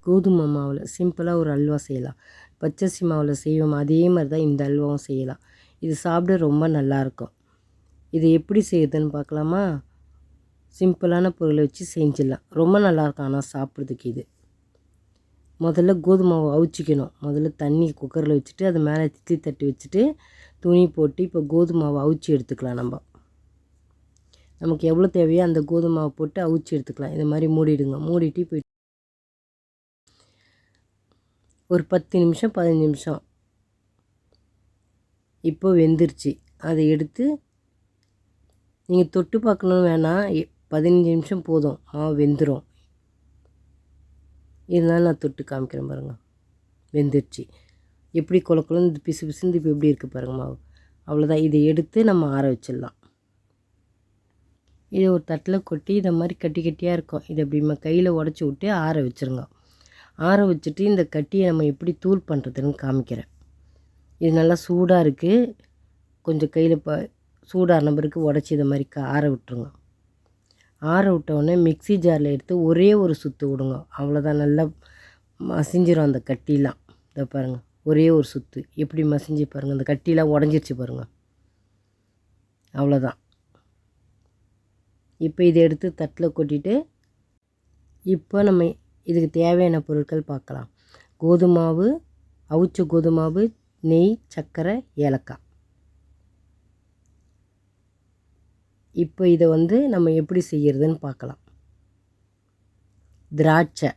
கோதுமை மாவில் சிம்பிளாக ஒரு அல்வா செய்யலாம். பச்சரிசி மாவில் செய்வோம், அதே மாதிரி தான் இந்த அல்வாவும் செய்யலாம். இது சாப்பிட ரொம்ப நல்லாயிருக்கும். இது எப்படி செய்யுதுன்னு பார்க்கலாமா? சிம்பிளான பொருளை வச்சு செஞ்சிடலாம். ரொம்ப நல்லாயிருக்கும் ஆனால் சாப்பிட்றதுக்கு. இது முதல்ல கோதுமை மாவு அவிச்சிக்கணும். முதல்ல தண்ணி குக்கரில் வச்சுட்டு அது மேலே இட்லி தட்டி வச்சுட்டு துணி போட்டு இப்போ கோதுமை மாவு அவிச்சி எடுத்துக்கலாம். நமக்கு எவ்வளோ தேவையோ அந்த கோதுமை மாவு போட்டு அவிச்சி எடுத்துக்கலாம். இந்த மாதிரி மூடிடுங்க. மூடிட்டு இப்போ ஒரு 10 நிமிஷம் 15 நிமிஷம் இப்போ வெந்துருச்சு. அதை எடுத்து நீங்கள் தொட்டு பார்க்கணுன்னு வேணாம், 15 நிமிஷம் போதும், மாவு வெந்துடும். இதனால நான் தொட்டு காமிக்கிறேன் பாருங்கள். வெந்துருச்சு. எப்படி கொலக்குலன்னு பிசு பிசுந்து இப்போ எப்படி இருக்குது பாருங்கள் மாவு. அவ்வளோதான். இதை எடுத்து நம்ம ஆற வச்சிடலாம். இதை ஒரு தட்டில் கொட்டி இதை மாதிரி கட்டி கட்டியாக இருக்கும். இதை அப்படி கையில் உடச்சி விட்டு ஆற வச்சுருங்க. ஆற வச்சுட்டு இந்த கட்டியை நம்ம எப்படி தூள் பண்ணுறதுன்னு காமிக்கிறேன். இது நல்லா சூடாக இருக்குது. கொஞ்சம் கையில் சூடான பிறகு உடச்சி இதை மாதிரி ஆற விட்டுருங்க. ஆற விட்டோடனே மிக்ஸி ஜாரில் எடுத்து ஒரே ஒரு சுற்று விடுங்க. அவ்வளோதான். நல்லா மசிஞ்சிரும் அந்த கட்டிலாம். இதை பாருங்கள், ஒரே ஒரு சுற்று எப்படி மசிஞ்சு பாருங்கள். அந்த கட்டிலாம் உடஞ்சிருச்சு பாருங்கள். அவ்வளோதான். இப்போ இதை எடுத்து தட்டில் கொட்டிட்டு இப்போ நம்ம இதுக்கு தேவையான பொருட்கள் பார்க்கலாம். கோதுமை மாவு, அவிச்ச கோதுமை மாவு, நெய், சர்க்கரை, ஏலக்காய். இப்போ இதை நம்ம எப்படி செய்கிறதுன்னு பார்க்கலாம். திராட்சை.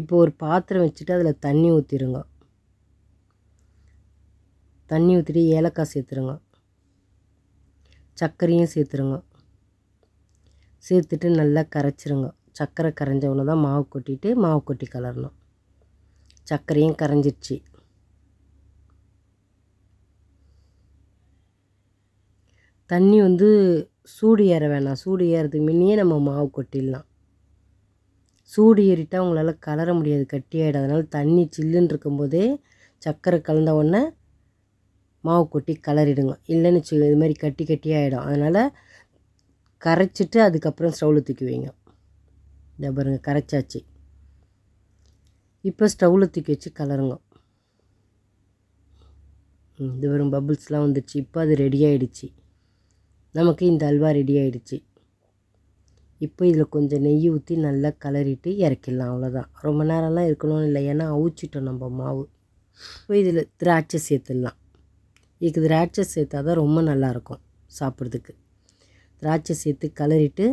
இப்போ ஒரு பாத்திரம் வச்சுட்டு அதில் தண்ணி ஊற்றிடுங்க. தண்ணி ஊற்றிட்டு ஏலக்காய் சேர்த்துருங்க. சர்க்கரையும் சேர்த்துருங்க. சேர்த்துட்டு நல்லா கரைச்சிருங்க. சர்க்கரை கரைஞ்சவொன்னே தான் மாவு கொட்டிட்டு மாவு கொட்டி கலரணும். சர்க்கரையும் கரைஞ்சிடுச்சு. தண்ணி சூடு ஏற வேணாம். சூடு ஏறதுக்கு முன்னையே நம்ம மாவு கொட்டிடலாம். சூடு ஏறிட்டால் உங்களால் கலர முடியாது, கட்டியாகிடும். அதனால் தண்ணி சில்லுன்னு இருக்கும்போதே சர்க்கரை கலந்த உடனே மாவு கொட்டி கலரிடுங்க. இல்லைன்னு இது மாதிரி கட்டி கட்டியாகிடும். அதனால் கரைச்சிட்டு அதுக்கப்புறம் ஸ்டவ்வில் தூக்கி வைங்க. இதை பாருங்கள், கரைச்சாச்சு. இப்போ ஸ்டவ்வில் தூக்கி வச்சு கலருங்க. இது வரும் பபுள்ஸ்லாம் வந்துடுச்சு. இப்போ அது ரெடி ஆகிடுச்சு. நமக்கு இந்த அல்வா ரெடி ஆகிடுச்சு. இப்போ இதில் கொஞ்சம் நெய் ஊற்றி நல்லா கலரிட்டு இறக்கிடலாம். அவ்வளோதான். ரொம்ப நேரம்லாம் இருக்கணும்னு இல்லை, ஏன்னா அவிச்சிட்டோம் நம்ம மாவு. இப்போ இதில் திராட்சை சேர்த்துடலாம். இதுக்கு திராட்சை சேர்த்தா தான் ரொம்ப நல்லாயிருக்கும் சாப்பிட்றதுக்கு. திராட்சை சேர்த்து கலரிட்டு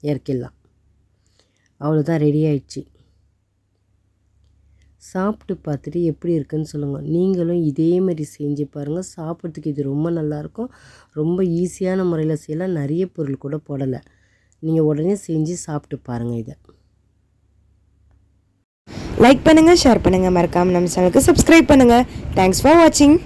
இறக்கிடலாம். அவ்வளோதான், ரெடி ஆயிடுச்சு. சாப்பிட்டு பார்த்துட்டு எப்படி இருக்குன்னு சொல்லுங்கள். நீங்களும் இதே மாதிரி செஞ்சு பாருங்கள். சாப்பிட்றதுக்கு இது ரொம்ப நல்லாயிருக்கும். ரொம்ப ஈஸியான முறையில் செய்யலாம். நிறைய பொருள் கூட போடலை. நீங்கள் உடனே செஞ்சு சாப்பிட்டு பாருங்கள். இதை லைக் பண்ணுங்கள், ஷேர் பண்ணுங்கள், மறக்காமல் நம்ம சேனலுக்கு சப்ஸ்கிரைப் பண்ணுங்கள். தேங்க்ஸ் ஃபார் வாட்சிங்.